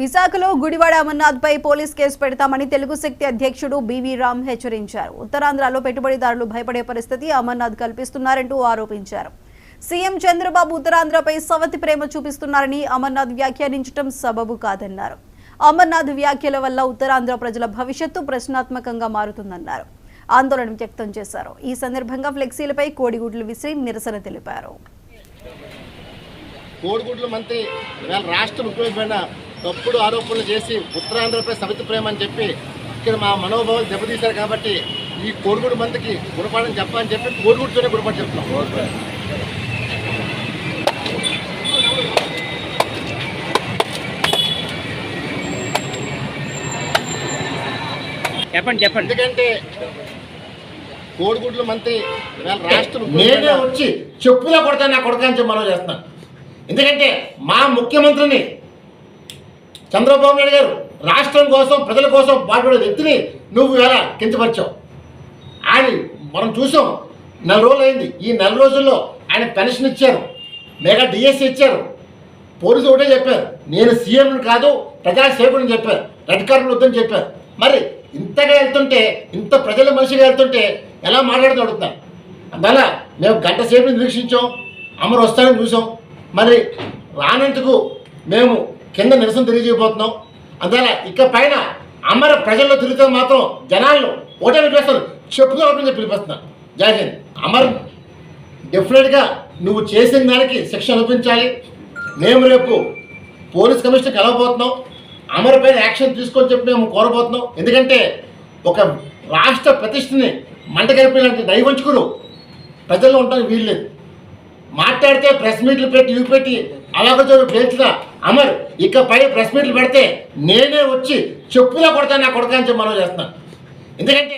విశాఖలో గుడివాడ అమర్నాథ్ పై police case పెడతామని తెలుగు శక్తి అధ్యక్షుడు బివి రామ్ హెచ్చరించారు. ఉత్తరాంధ్రలో పెట్టుబడిదారులు భయపడే పరిస్థితి అమర్నాథ్ కల్పిస్తున్నారంటూ ఆరోపించారు. సీఎం చంద్రబాబు ఉత్తరాంధ్రపై సవతి ప్రేమ చూపిస్తున్నారని అమర్నాథ్ వ్యాఖ్యానించడం సబబు కాదన్నారు. అమర్నాథ్ వ్యాఖ్యల వల్ల ఉత్తరాంధ్ర ప్రజల భవిష్యత్తు ప్రశ్నాత్మకంగా మారుతుందన్నారు. ఆందోళన వ్యక్తం చేశారు. ఈ సందర్భంగా ఫ్లెక్సీలపై కోడిగుడ్లు విసిరి నిరసన తెలిపారు. కోడిగుడ్ల మంత్రి రాష్ట్ర ముఖ్యమైన తప్పుడు ఆరోపణలు చేసి ఉత్తరాంధ్రపై సవితి ప్రేమ అని చెప్పి ఇక్కడ మా మనోభావాలు దెబ్బతీశారు. కాబట్టి ఈ కోడిగుడ్డు మంత్రికి గుణపాఠం చెప్పని చెప్పి కోడిగుడ్డుతోనే గుణపాఠం చెప్తున్నాం. చెప్పండి. ఎందుకంటే కోడిగుడ్ల మంత్రి రాష్ట్ర నేనే వచ్చి చెప్పులా కొడతాను నా కొడక అని చెప్పి మనం చేస్తున్నాను. ఎందుకంటే మా ముఖ్యమంత్రిని చంద్రబాబు నాయుడు గారు రాష్ట్రం కోసం ప్రజల కోసం పాటుపడే వ్యక్తిని నువ్వు ఎలా కించపరిచావు. ఆయన మనం చూసాం, 4 రోజులు అయింది. ఈ 4 రోజుల్లో ఆయన పెన్షన్ ఇచ్చారు, మెగా డిఎస్సీ ఇచ్చారు. పోలీసులు ఒకటే చెప్పారు, నేను సీఎంని కాదు ప్రజాసేవకుని చెప్పారు, రెడ్ కార్డులు వద్దని చెప్పారు. మరి ఇంతగా వెళ్తుంటే, ఇంత ప్రజల మనిషిగా వెళ్తుంటే ఎలా మాట్లాడుతూ అడుగుతాను. అందువల్ల మేము గంట సేపు నిరీక్షించాం, అమరు వస్తానని చూసాం. మరి రానందుకు మేము కింద నిరసన తెలియజేయబోతున్నాం. అందువల్ల ఇక పైన అమర ప్రజల్లో తిరిగితే మాత్రం జనాలను ఒకటే పిలిపిస్తాను, చెప్పుగా ఒకటి పిలిపిస్తున్నాను. జై హింద్. అమర్ డెఫినెట్గా నువ్వు చేసిన దానికి శిక్ష అనిపించాలి. మేము రేపు పోలీస్ కమిషనర్ కలవబోతున్నాం. అమర్ పైన యాక్షన్ తీసుకొని చెప్పి మేము కోరబోతున్నాం. ఎందుకంటే ఒక రాష్ట్ర ప్రతిష్టని మంటగలిపేలాంటి నైవంచుకులు ప్రజల్లో ఉండడానికి వీల్లేదు. మాట్లాడితే ప్రెస్ మీట్లు పెట్టి ఇవి పెట్టి అలాగతో పేల్చిన అమర్ ఇకపై ప్రెస్ మీట్లు పెడితే నేనే వచ్చి చెప్పులా కొడతాను నా కొడక అని చెప్పి మనం చేస్తున్నాను. ఎందుకంటే